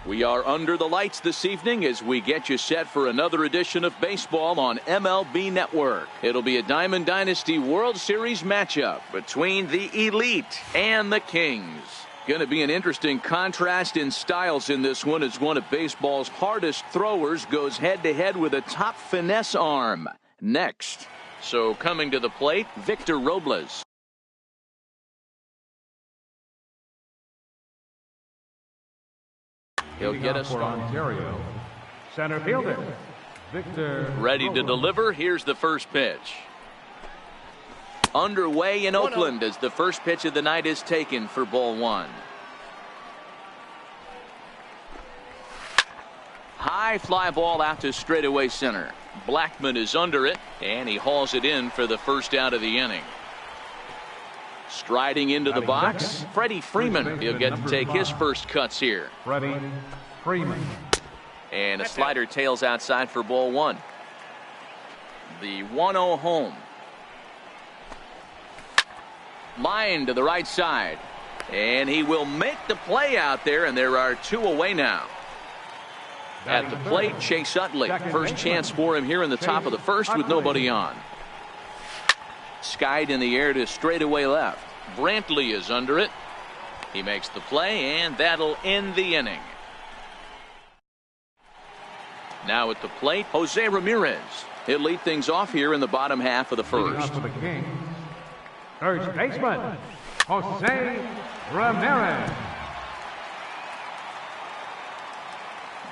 We are under the lights this evening as we get you set for another edition of baseball on MLB Network. It'll be a Diamond Dynasty World Series matchup between the Elite and the Kings. Going to be an interesting contrast in styles in this one as one of baseball's hardest throwers goes head-to-head with a top finesse arm. Next. So coming to the plate, Victor Robles. He'll get us for Ontario. Center fielder, Victor. Ready to deliver. Here's the first pitch. Underway in Oakland as the first pitch of the night is taken for ball one. High fly ball out to straightaway center. Blackman is under it, and he hauls it in for the first out of the inning. Striding into the box, Freddie Freeman. He'll get to take his first cuts here. Freddie Freeman. And a slider tails outside for ball one. The 1-0 home. Line to the right side. And he will make the play out there, and there are two away now. At the plate, Chase Utley. First chance for him here in the top of the first with nobody on. Skied in the air to straightaway left. Brantley is under it. He makes the play, and that'll end the inning. Now at the plate, Jose Ramirez. He'll lead things off here in the bottom half of the first. First baseman, Jose Ramirez.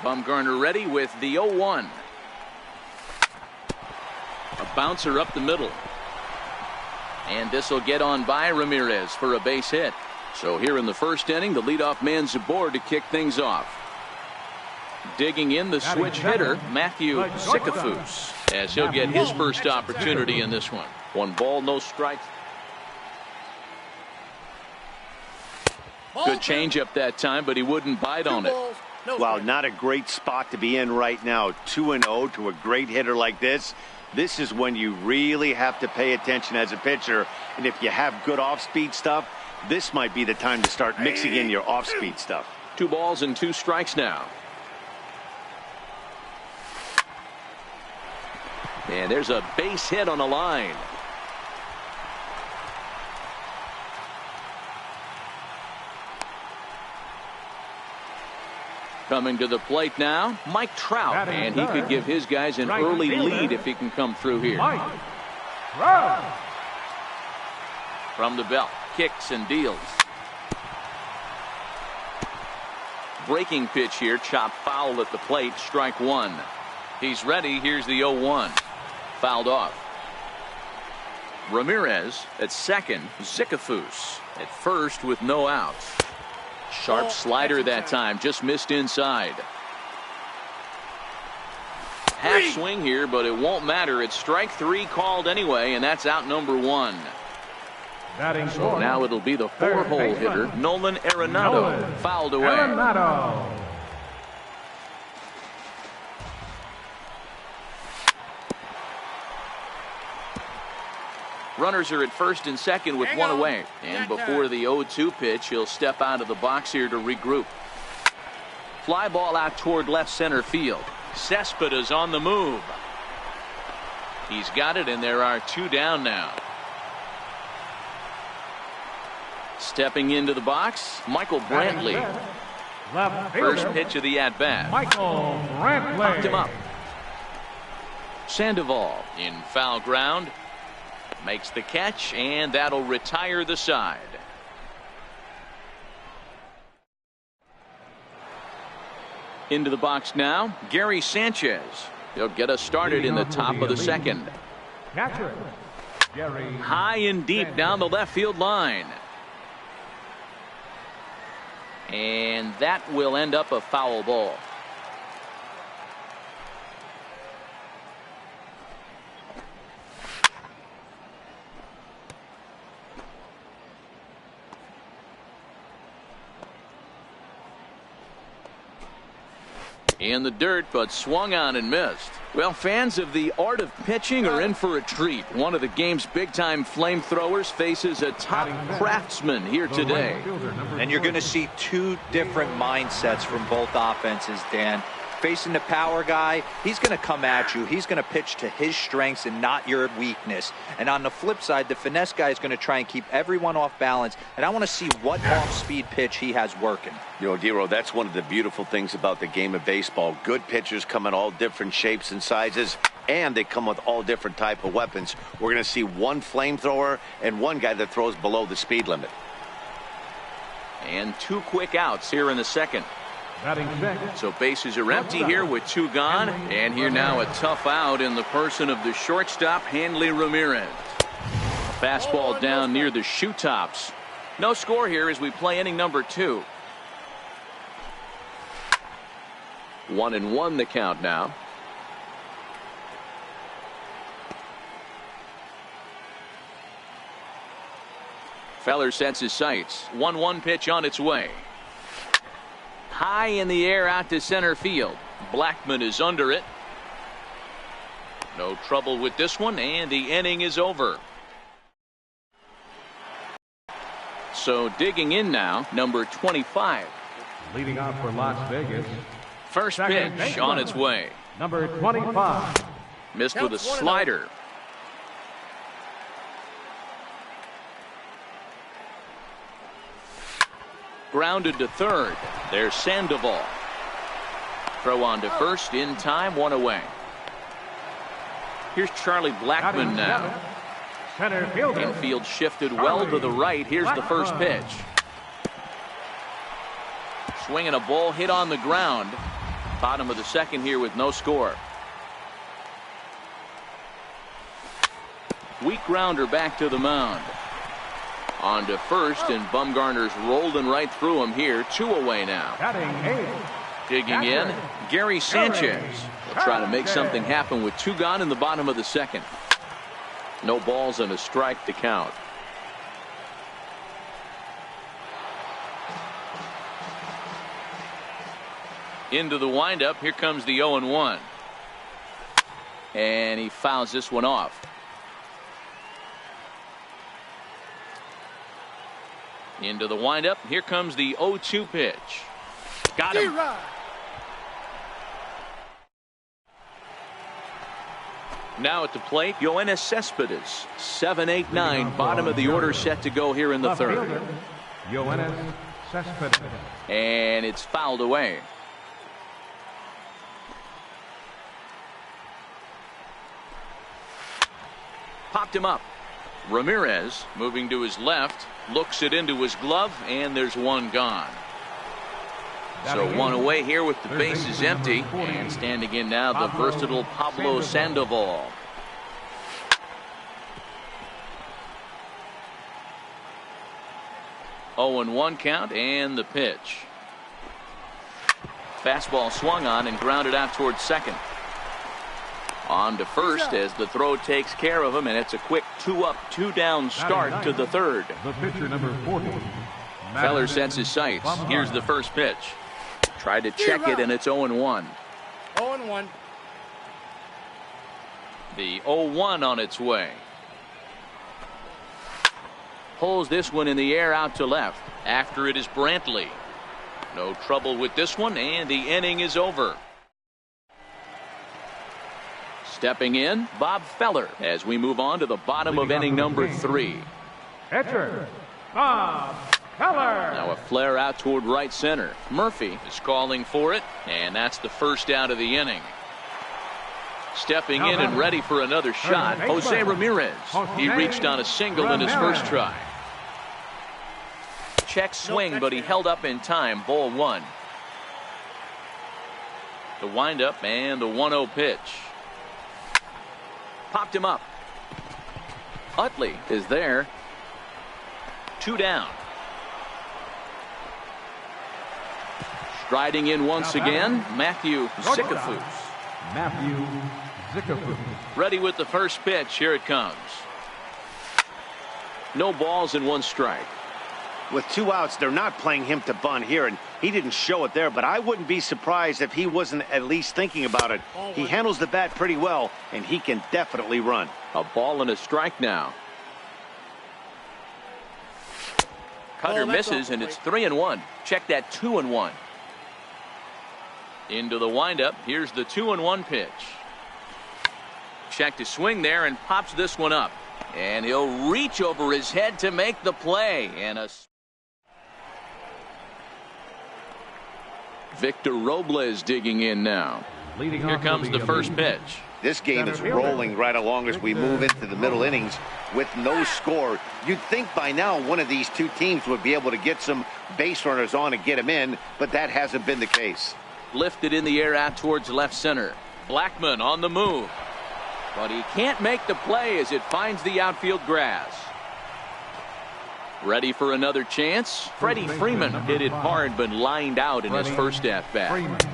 Bumgarner ready with the 0-1. A bouncer up the middle. And this will get on by Ramirez for a base hit. So here in the first inning, the leadoff man's aboard to kick things off. Digging in the switch hitter, Matthew Sikafus, as he'll get his first opportunity in this one. 1 ball, no strikes. Good changeup that time, but he wouldn't bite on it. Wow, not a great spot to be in right now. 2-0 to a great hitter like this. This is when you really have to pay attention as a pitcher. And if you have good off-speed stuff, this might be the time to start mixing in your off-speed stuff. 2 balls and 2 strikes now. And there's a base hit on the line. Coming to the plate now, Mike Trout, and he could give his guys an early lead if he can come through here. From the belt, kicks and deals. Breaking pitch here, chopped foul at the plate, strike 1. He's ready, here's the 0-1. Fouled off. Ramirez at second, Sikafus at first with no outs. Sharp slider that time, just missed inside. Half swing here, but it won't matter. It's strike 3 called anyway, and that's out number 1. So now it'll be the 4-hole hitter, Nolan Arenado, fouled away. Runners are at first and second with 1 away. And before the 0-2 pitch, he'll step out of the box here to regroup. Fly ball out toward left center field. Cespedes on the move. He's got it, and there are 2 down now. Stepping into the box, Michael Brantley. First pitch of the at-bat. Michael Brantley. Popped him up. Sandoval in foul ground. Makes the catch, and that'll retire the side. Into the box now, Gary Sanchez. He'll get us started in the top of the second. High and deep down the left field line. And that will end up a foul ball. In the dirt, but swung on and missed. Well, fans of the art of pitching are in for a treat. One of the game's big-time flamethrowers faces a top craftsman here today. And you're going to see two different mindsets from both offenses, Dan. Facing the power guy, he's going to come at you. He's going to pitch to his strengths and not your weakness. And on the flip side, the finesse guy is going to try and keep everyone off balance. And I want to see what off-speed pitch he has working. You know, Dero, that's one of the beautiful things about the game of baseball. Good pitchers come in all different shapes and sizes, and they come with all different type of weapons. We're going to see one flamethrower and one guy that throws below the speed limit. And 2 quick outs here in the second. So bases are empty here with 2 gone. And here now a tough out in the person of the shortstop, Hanley Ramirez. Fastball down near the shoe tops. No score here as we play inning number 2. 1-1 the count now. Feller sets his sights. 1-1 pitch on its way. High in the air out to center field. Blackman is under it. No trouble with this one, and the inning is over. So digging in now, number 25. Leading off for Las Vegas. First pitch on its way. Number 25. Missed with a slider. Grounded to third. There's Sandoval. Throw on to first in time, 1 away. Here's Charlie Blackman now. Center fielder. Infield shifted well to the right. Here's the first pitch. Swinging a ball hit on the ground. Bottom of the second here with no score. Weak grounder back to the mound. On to first, and Bumgarner's rolling right through him here. 2 away now. Digging in, Gary Sanchez will try to make something happen with 2 gone in the bottom of the second. No balls and a strike to count. Into the windup. Here comes the 0-1. And he fouls this one off. Into the windup. Here comes the 0-2 pitch. Got him. Now at the plate, Yoenis Cespedes. 7-8-9. Bottom of the order set to go here in the third. Yoenis Cespedes. And it's fouled away. Popped him up. Ramirez moving to his left. Looks it into his glove, and there's 1 gone. So 1 away here with the bases empty. And standing in now, the versatile Pablo Sandoval. Oh, 0-1 count, and the pitch. Fastball swung on and grounded out towards second. On to first as the throw takes care of him, and it's a quick 2-up, 2-down start to the third. The pitcher, number 40. Feller sets his sights. Here's the first pitch. Tried to check it, and it's 0-1. 0-1. The 0-1 on its way. Pulls this one in the air out to left. After it is Brantley. No trouble with this one, and the inning is over. Stepping in, Bob Feller, as we move on to the bottom of inning number 3. Pitcher, Bob Feller. Now a flare out toward right center. Murphy is calling for it, and that's the first out of the inning. Stepping in and ready for another shot, Jose Ramirez. He reached on a single in his first try. Check swing, but he held up in time. Ball 1. The windup and the 1-0 pitch. Popped him up. Utley is there. 2 down. Striding in once again, Matthew Zickafoose. Ready with the first pitch. Here it comes. No balls and 1 strike. With 2 outs, they're not playing him to bunt here, and he didn't show it there, but I wouldn't be surprised if he wasn't at least thinking about it. He handles the bat pretty well, and he can definitely run. A ball and a strike now. Cutter misses, and it's 3-1. Check that 2-1. Into the windup. Here's the 2-1 pitch. Check to swing there and pops this one up. And he'll reach over his head to make the play. And Victor Robles digging in now. Here comes the first pitch. This game is rolling right along as we move into the middle innings with no score. You'd think by now one of these two teams would be able to get some base runners on and get them in, but that hasn't been the case. Lifted in the air out towards left center. Blackmon on the move. But he can't make the play as it finds the outfield grass. Ready for another chance? Freddie Freeman hit it hard but lined out in his first at-bat.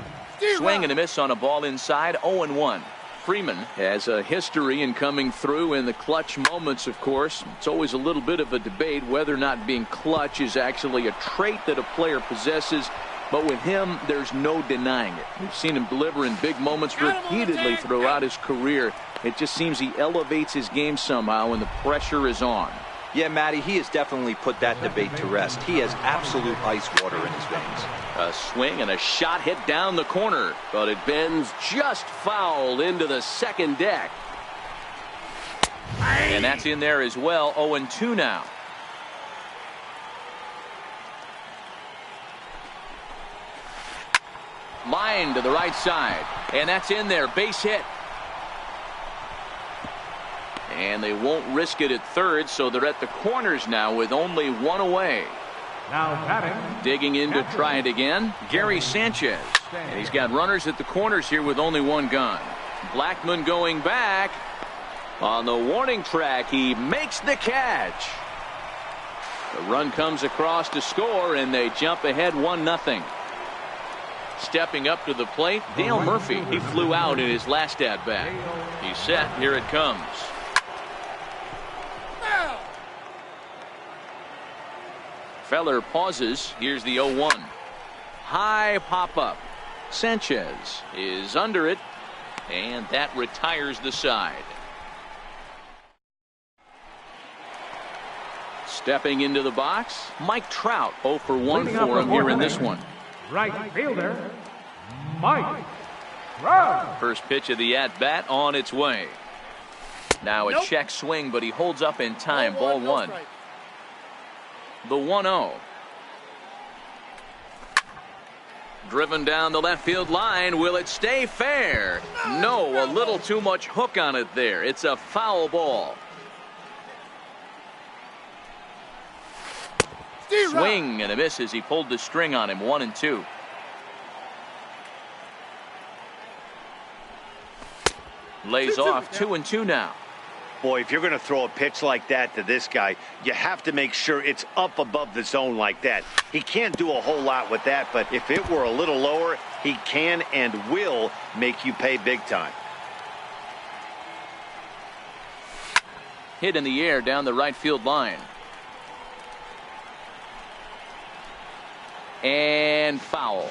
Swing and a miss on a ball inside, 0-1. Freeman has a history in coming through in the clutch moments, of course. It's always a little bit of a debate whether or not being clutch is actually a trait that a player possesses. But with him, there's no denying it. We've seen him deliver in big moments repeatedly throughout his career. It just seems he elevates his game somehow when the pressure is on. Yeah, Matty, he has definitely put that debate to rest. He has absolute ice water in his veins. A swing and a shot hit down the corner, but it bends just foul into the second deck. And that's in there as well. 0-2 now. Line to the right side, and that's in there. Base hit. And they won't risk it at third, so they're at the corners now with only one away. Now batting. Digging in to try it again, Gary Sanchez. And he's got runners at the corners here with only one gun. Blackmon going back. On the warning track, he makes the catch. The run comes across to score, and they jump ahead 1-0. Stepping up to the plate, Dale Murphy. He flew out in his last at-bat. He's set. Here it comes. Feller pauses. Here's the 0-1. High pop-up. Sanchez is under it, and that retires the side. Stepping into the box, Mike Trout. 0 for 1 for him here in this one. Right fielder, Mike Trout. First pitch of the at-bat on its way. Now a check swing, but he holds up in time. Ball 1. The 1-0. Driven down the left field line. Will it stay fair? No, a little too much hook on it there. It's a foul ball. Swing and a miss as he pulled the string on him. 1-2. Lays off. 2-2 now. Boy, if you're going to throw a pitch like that to this guy, you have to make sure it's up above the zone like that. He can't do a whole lot with that, but if it were a little lower, he can and will make you pay big time. Hit in the air down the right field line. And foul.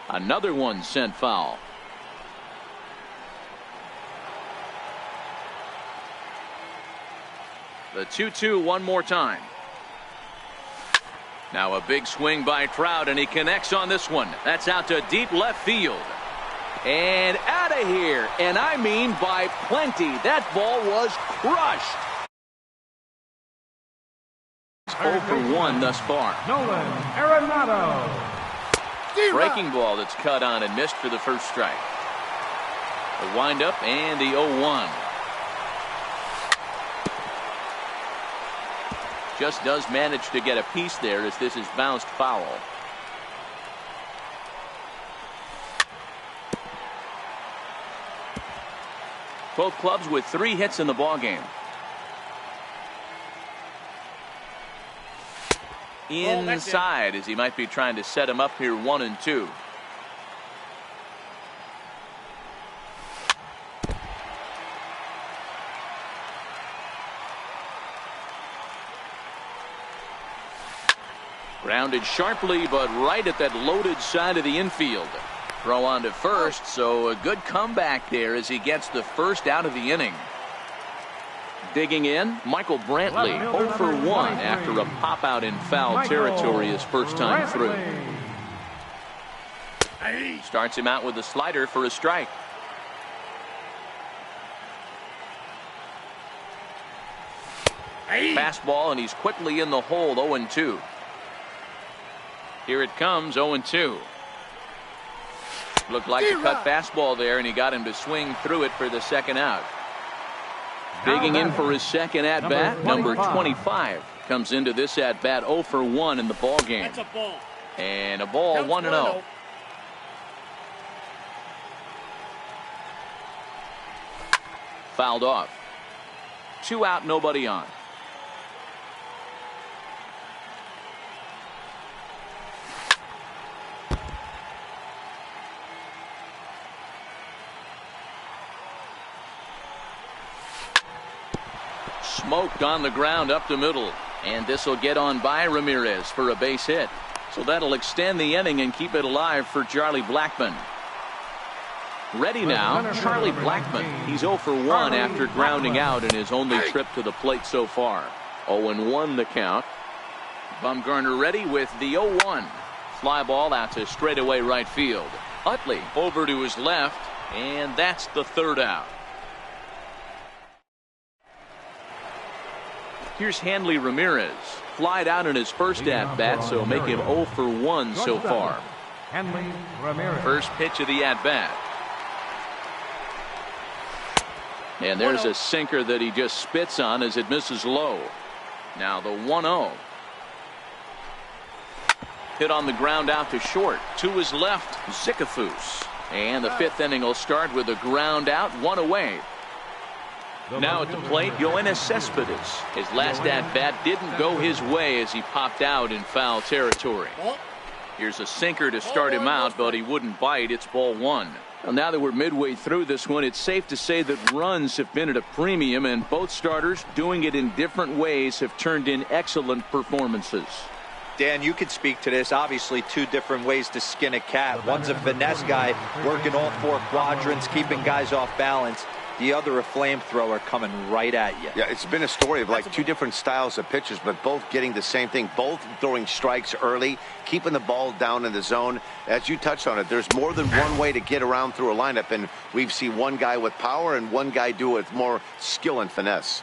Another one sent foul. The 2-2 one more time. Now a big swing by Trout, and he connects on this one. That's out to deep left field. And out of here. And I mean by plenty. That ball was crushed. 0 for 1 thus far. Nolan Arenado. Breaking ball that's cut on and missed for the first strike. The windup and the 0-1. Just does manage to get a piece there as this is bounced foul. Both clubs with 3 hits in the ballgame. Inside as he might be trying to set him up here. 1-2. Grounded sharply, but right at that loaded side of the infield. Throw on to first, so a good comeback there as he gets the first out of the inning. Digging in, Michael Brantley, 0 for 1 after a pop-out in foul territory his first time through. Starts him out with a slider for a strike. Fastball, and he's quickly in the hole, 0-2. Here it comes, 0-2. Looked like a cut fastball there, and he got him to swing through it for the second out. Digging in for his second at-bat, number 25. Comes into this at-bat 0 for 1 in the ball game. That's a ball. And a ball, 1-0. Fouled off. 2 out, nobody on. Smoked on the ground up the middle, and this will get on by Ramirez for a base hit. So that'll extend the inning and keep it alive for Charlie Blackmon. Ready now, Charlie Blackmon. He's 0 for 1 after grounding out in his only trip to the plate so far. 0-1 the count. Bumgarner ready with the 0-1. Fly ball out to straightaway right field. Utley over to his left, and that's the third out. Here's Hanley Ramirez. Flied out in his first at-bat, so make him 0 for 1 so far. Hanley Ramirez. First pitch of the at-bat. And there's a sinker that he just spits on as it misses low. Now the 1-0. Hit on the ground out to short. To his left, Zicafus. And the fifth inning will start with a ground out, 1 away. Now at the plate, Yoenis Cespedes. His last at-bat didn't go his way as he popped out in foul territory. Here's a sinker to start him out, but he wouldn't bite. It's ball 1. Well, now that we're midway through this one, it's safe to say that runs have been at a premium, and both starters, doing it in different ways, have turned in excellent performances. Dan, you could speak to this. Obviously, 2 different ways to skin a cat. One's a finesse guy working all 4 quadrants, keeping guys off balance. The other a flamethrower coming right at you. Yeah, it's been a story of like 2 different styles of pitchers, but both getting the same thing, both throwing strikes early, keeping the ball down in the zone. As you touched on it, there's more than one way to get around through a lineup, and we've seen one guy with power and one guy do it with more skill and finesse.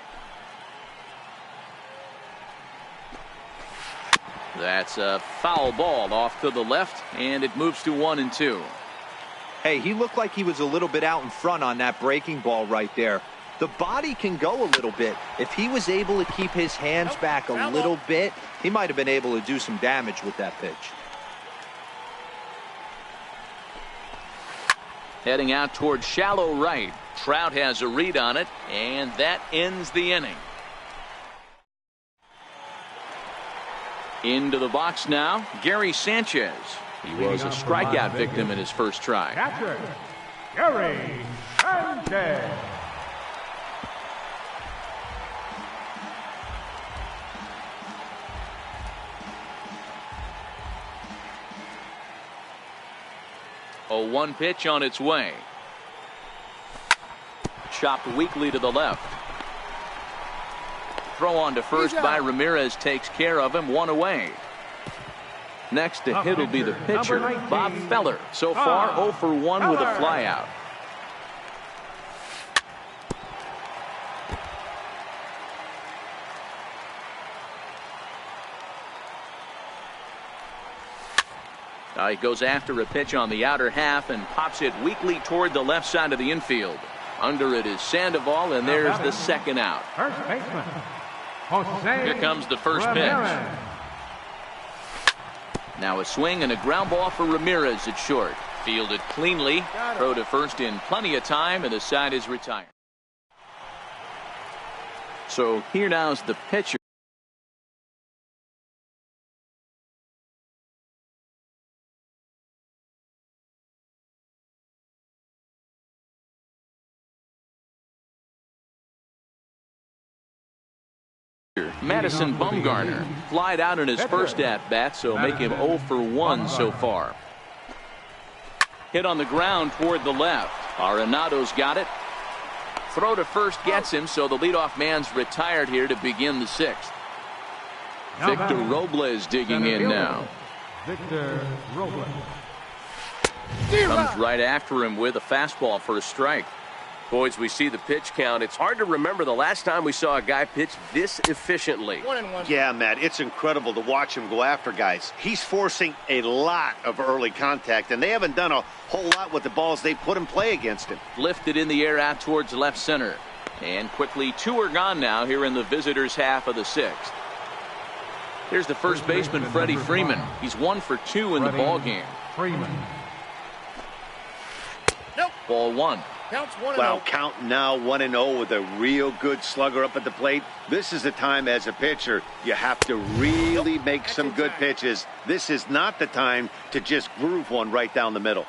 That's a foul ball off to the left, and it moves to 1-2. Hey, he looked like he was a little bit out in front on that breaking ball right there. The body can go a little bit. If he was able to keep his hands back a little bit, he might have been able to do some damage with that pitch. Heading out towards shallow right. Trout has a read on it, and that ends the inning. Into the box now, Gary Sanchez. He was a strikeout victim in his first try. Catcher, Gary Sanchez. A 1 pitch on its way. Chopped weakly to the left. Throw on to first by Ramirez takes care of him, 1 away. Next to hit will be the pitcher, Bob Feller. So far, 0 for 1 with a flyout. He goes after a pitch on the outer half and pops it weakly toward the left side of the infield. Under it is Sandoval, and there's the second out. First baseman, Jose. Here comes the first pitch. Now a swing and a ground ball for Ramirez at short. Fielded cleanly. Throw to first in plenty of time, and the side is retired. So here now is the pitcher. Madison Bumgarner flied out in his first at-bat, so make him 0 for 1 so far. Hit on the ground toward the left. Arenado's got it. Throw to first gets him, so the leadoff man's retired here to begin the sixth. Victor Robles digging in now. Victor Robles. Comes right after him with a fastball for a strike. Boys, we see the pitch count. It's hard to remember the last time we saw a guy pitch this efficiently. 1-1. Yeah, Matt, it's incredible to watch him go after guys. He's forcing a lot of early contact, and they haven't done a whole lot with the balls they put in play against him. Lifted in the air out towards left center. And quickly 2 are gone now here in the visitors' half of the sixth. Here's the first baseman, Freddie Freeman. He's 1 for 2 in the ball game. Freeman. Ball 1. Wow, count now 1-0 with a real good slugger up at the plate. This is the time as a pitcher you have to really make some good pitches. This is not the time to just groove one right down the middle.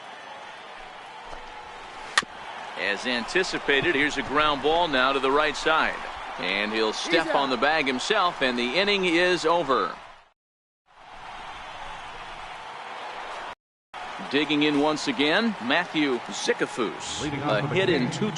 As anticipated, here's a ground ball now to the right side. And he'll step on the bag himself, and the inning is over. Digging in once again, Matthew Zicafus. A hit in 2.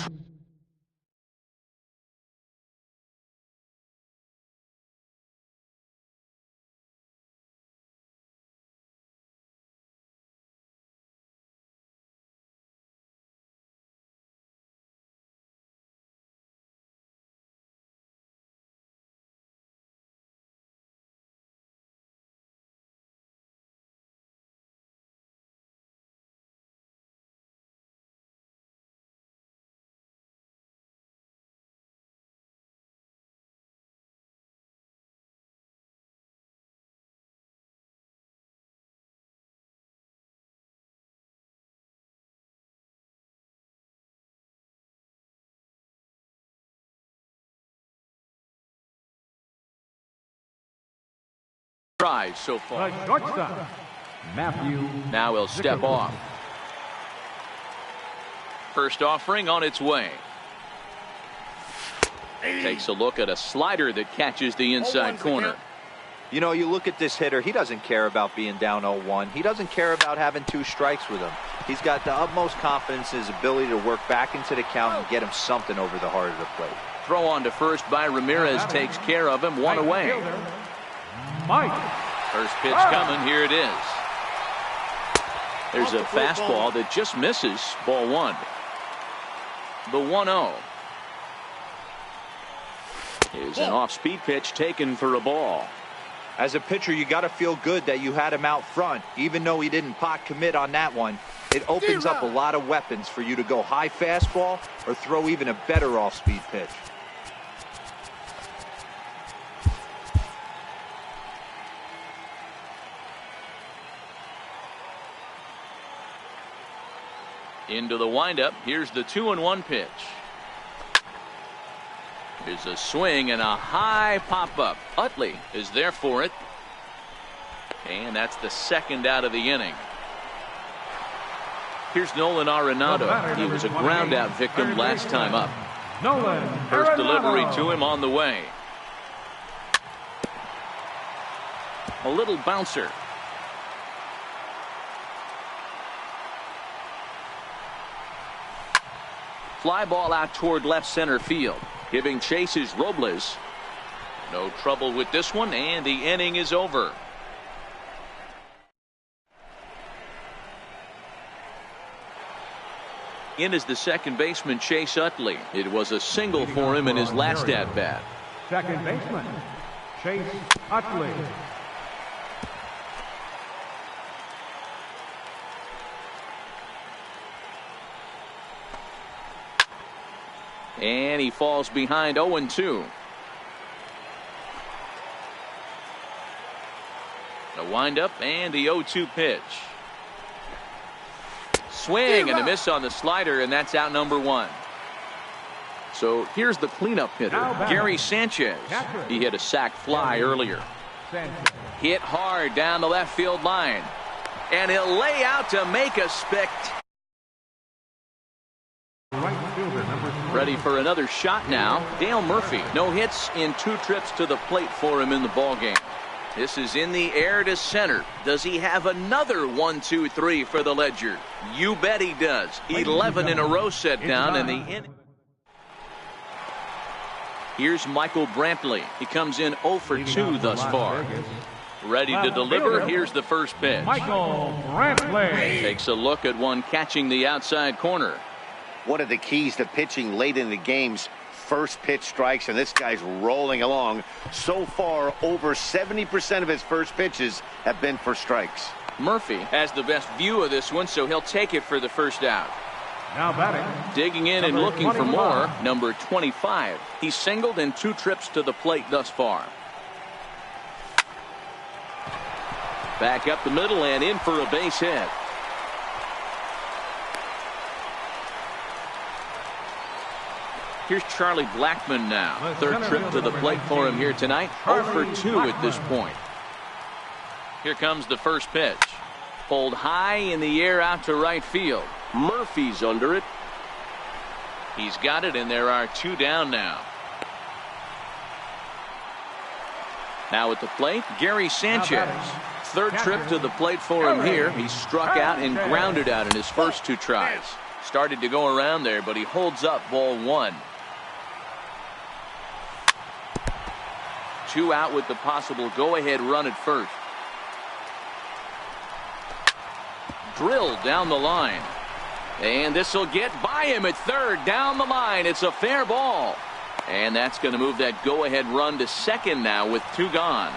Tries so far. The shortstop, Matthew. Now he'll step off. First offering on its way. Takes a look at a slider that catches the inside corner. You know, you look at this hitter, he doesn't care about being down 0-1. He doesn't care about having 2 strikes with him. He's got the utmost confidence in his ability to work back into the count and get him something over the heart of the plate. Throw on to first by Ramirez takes care of him. 1 away. Mike. First pitch coming. Here it is. There's a fastball that just misses. Ball 1. The 1-0 is an off-speed pitch taken for a ball. As a pitcher, you got to feel good that you had him out front, even though he didn't pot commit on that one. It opens up a lot of weapons for you to go high fastball or throw even a better off-speed pitch. Into the windup. Here's the 2-1 pitch. Here's a swing and a high pop-up. Utley is there for it. And that's the second out of the inning. Here's Nolan Arenado. He was a ground-out victim last time up. Nolan First delivery to him on the way. A little bouncer. Fly ball out toward left center field. Giving chase is Robles. No trouble with this one, and the inning is over. In is the second baseman, Chase Utley. It was a single for him in his last at-bat. Second baseman, Chase Utley. And he falls behind 0-2. A windup and the 0-2 pitch. Swing and a miss on the slider, and that's out number 1. So here's the cleanup hitter, Gary Sanchez. He hit a sac fly earlier. Hit hard down the left field line. And he'll lay out to make a spectacular. Ready for another shot now. Dale Murphy. No hits in 2 trips to the plate for him in the ballgame. This is in the air to center. Does he have another 1, 2, 3 for the ledger? You bet he does. 11 in a row set down in the inning. Here's Michael Brantley. He comes in 0 for 2 thus far. Ready to deliver. Here's the first pitch. Michael Brantley takes a look at one catching the outside corner. One of the keys to pitching late in the game's first pitch strikes, and this guy's rolling along. So far, over 70% of his first pitches have been for strikes. Murphy has the best view of this one, so he'll take it for the first out. Now batting. Digging in and looking for more, number 25. He's singled in 2 trips to the plate thus far. Back up the middle and in for a base hit. Here's Charlie Blackmon now. 3rd trip to the plate for him here tonight. 0 for 2 at this point. Here comes the first pitch. Pulled high in the air out to right field. Murphy's under it. He's got it, and there are 2 down now. Now at the plate, Gary Sanchez. 3rd trip to the plate for him here. He struck out and grounded out in his first 2 tries. Started to go around there, but he holds up ball 1. 2 out with the possible go-ahead run at first. Drilled down the line. And this will get by him at 3rd down the line. It's a fair ball. And that's going to move that go-ahead run to 2nd now with 2 gone.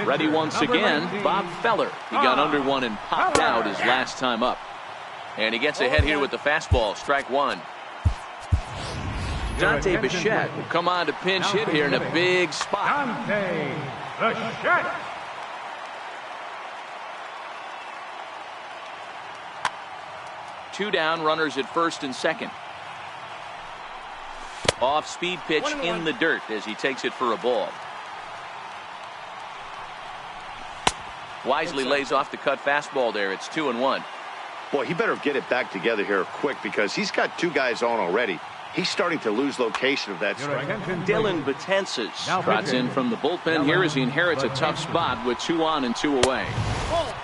Ready once again, Bob Feller. He got under one and popped out his last time up. And he gets ahead here with the fastball. Strike 1. Dante Bichette will come on to pinch hit here in a big spot. Dante Bichette. Two down, runners at 1st and 2nd. Off-speed pitch in the dirt as he takes it for a ball. Wisely lays off the cut fastball there. It's 2-1. Boy, he better get it back together here quick because he's got 2 guys on already. He's starting to lose location of that strike. Dylan Betances trots in from the bullpen here as he inherits a tough spot with 2 on and 2 away.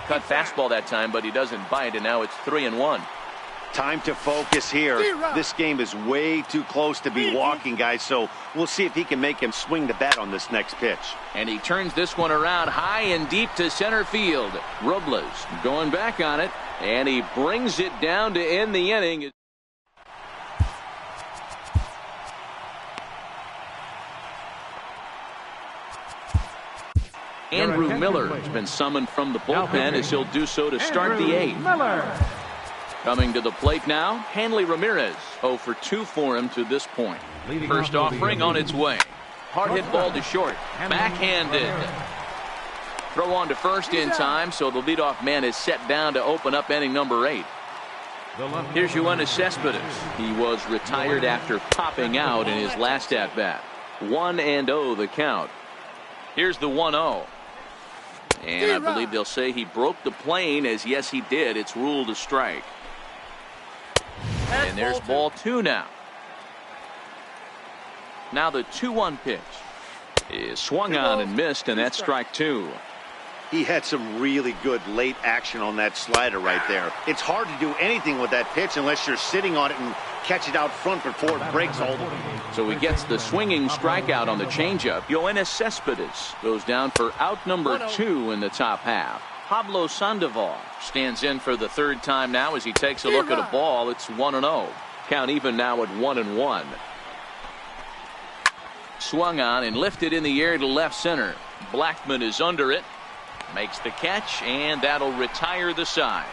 Cut fastball that time, but he doesn't bite, and now it's 3-1. Time to focus here. This game is way too close to be walking, guys, so we'll see if he can make him swing the bat on this next pitch. And he turns this one around high and deep to center field. Robles going back on it, and he brings it down to end the inning. Andrew Miller has been summoned from the bullpen as he'll do so to start the 8th. Coming to the plate now, Hanley Ramirez. 0 for 2 for him to this point. First offering on its way. Hard hit ball to short. Backhanded. Throw on to first in time, so the leadoff man is set down to open up inning number 8. Here's Yoenis Cespedes. He was retired after popping out in his last at-bat. 1-0 the count. Here's the 1-0. And I believe they'll say he broke the plane, as yes he did. It's ruled a strike. And there's ball 2 now. Now the 2-1 pitch is swung on and missed, and that's strike 2. He had some really good late action on that slider right there. It's hard to do anything with that pitch unless you're sitting on it and catch it out front before it breaks all the way. So he gets the swinging strikeout on the changeup. Yoenis Cespedes goes down for out number 2 in the top half. Pablo Sandoval stands in for the 3rd time now as he takes a look at a ball. It's 1-0. Count even now at 1-1. Swung on and lifted in the air to left center. Blackmon is under it. Makes the catch, and that'll retire the side.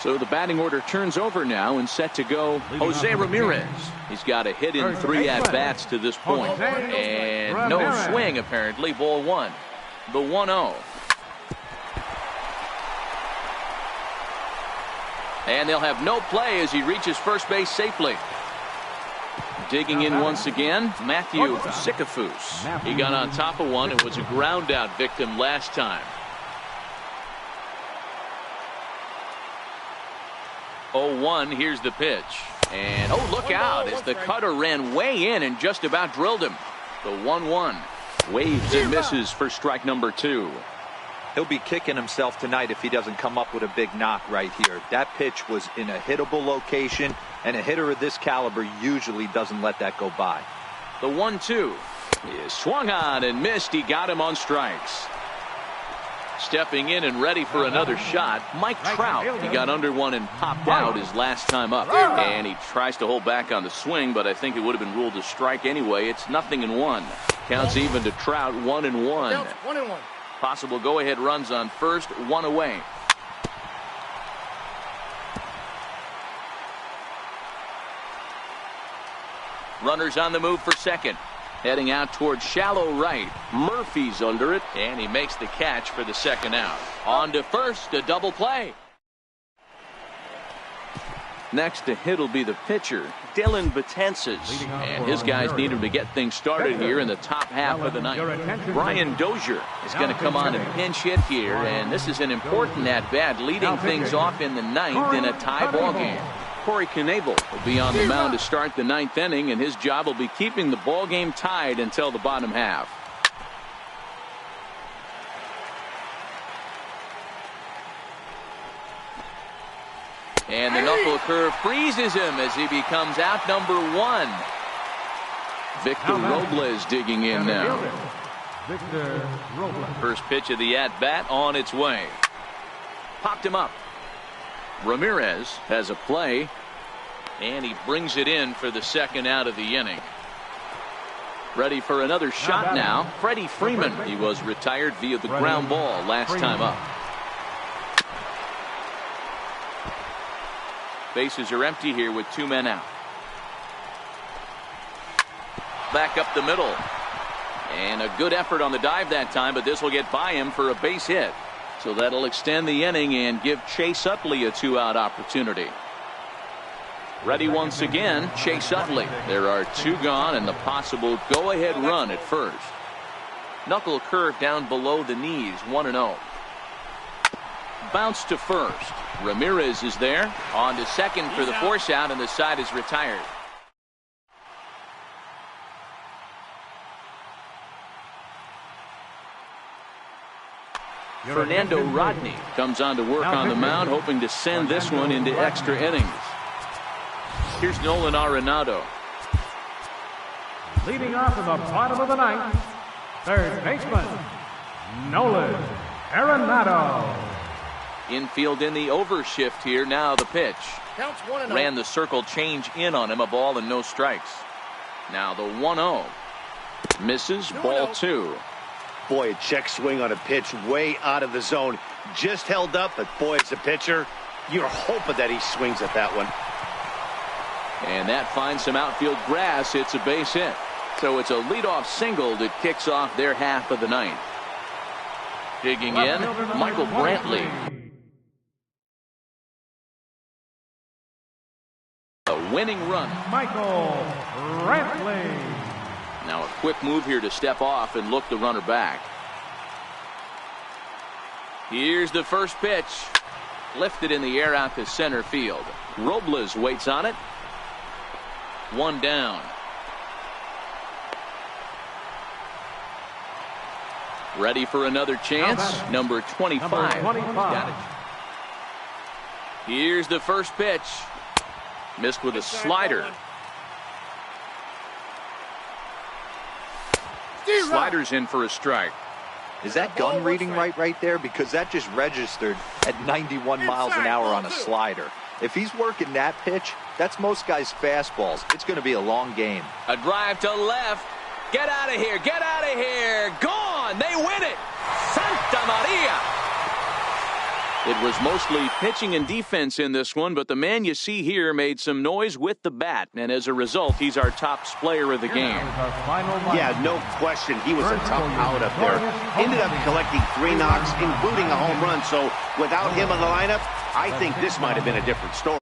So the batting order turns over now and set to go Jose Ramirez. He's got a hit in 3 at-bats to this point. And no swing, apparently. Ball 1. The 1-0. And they'll have no play as he reaches first base safely. Digging in once again, Matthew Sikafus. He got on top of one and was a ground out victim last time. 0-1, here's the pitch. And, oh, look out as the cutter ran way in and just about drilled him. The 1-1. Waves and misses for strike number 2. He'll be kicking himself tonight if he doesn't come up with a big knock right here. That pitch was in a hittable location, and a hitter of this caliber usually doesn't let that go by. The 1-2 is swung on and missed. He got him on strikes. Stepping in and ready for another shot, Mike Trout. He got under one and popped out his last time up. And he tries to hold back on the swing, but I think it would have been ruled a strike anyway. It's 0-1. Counts even to Trout, 1-1. Possible go-ahead runs on first, 1 away. Runners on the move for second. Heading out towards shallow right. Murphy's under it, and he makes the catch for the second out. On to first, a double play. Next to hit will be the pitcher, Dylan Betances. And his guys need him to get things started here in the top half of the ninth. Brian Dozier is going to come on and pinch hit here, and this is an important at-bat, leading things off in the ninth in a tie ball game. Corey Knebel will be on the mound to start the ninth inning, and his job will be keeping the ball game tied until the bottom half. And the knuckle curve freezes him as he becomes out number 1. Victor Robles digging in now. First pitch of the at-bat on its way. Popped him up. Ramirez has a play, and he brings it in for the second out of the inning. Ready for another shot now, Freddie Freeman. He was retired via the ground ball last time up. Bases are empty here with 2 men out. Back up the middle. And a good effort on the dive that time, but this will get by him for a base hit. So that'll extend the inning and give Chase Utley a 2-out opportunity. Ready once again, Chase Utley. There are 2 gone and the possible go-ahead run at first. Knuckle curve down below the knees, 1-0. Bounce to first. Ramirez is there. On to second for the force out, and the side is retired. Fernando Rodney comes on to work on the mound, hoping to send this one into extra innings. Here's Nolan Arenado. Leading off in the bottom of the ninth, third baseman, Nolan Arenado. Infield in the overshift here. Now the pitch. Ran the circle change in on him. A ball and no strikes. Now the 1-0. Misses, ball 2. Boy, a check swing on a pitch way out of the zone. Just held up, but boy, as a pitcher, you're hoping that he swings at that one. And that finds some outfield grass. It's a base hit. So it's a leadoff single that kicks off their half of the ninth. Digging in, Michael Brantley. A winning run. Michael Brantley. Now a quick move here to step off and look the runner back. Here's the first pitch. Lifted in the air out to center field. Robles waits on it. 1 down. Ready for another chance. Number 25. Got it. Here's the first pitch. Missed with a slider. Slider's in for a strike. Is that gun reading right there? Because that just registered at 91 miles an hour on a slider. If he's working that pitch, that's most guys' fastballs. It's going to be a long game. A drive to left. Get out of here. Get out of here. Gone. They win it. Santa Maria. It was mostly pitching and defense in this one, but the man you see here made some noise with the bat, and as a result, he's our top player of the game. Yeah, no question. He was a tough out up there. Ended up collecting 3 knocks, including a home run. So without him in the lineup, I think this might have been a different story.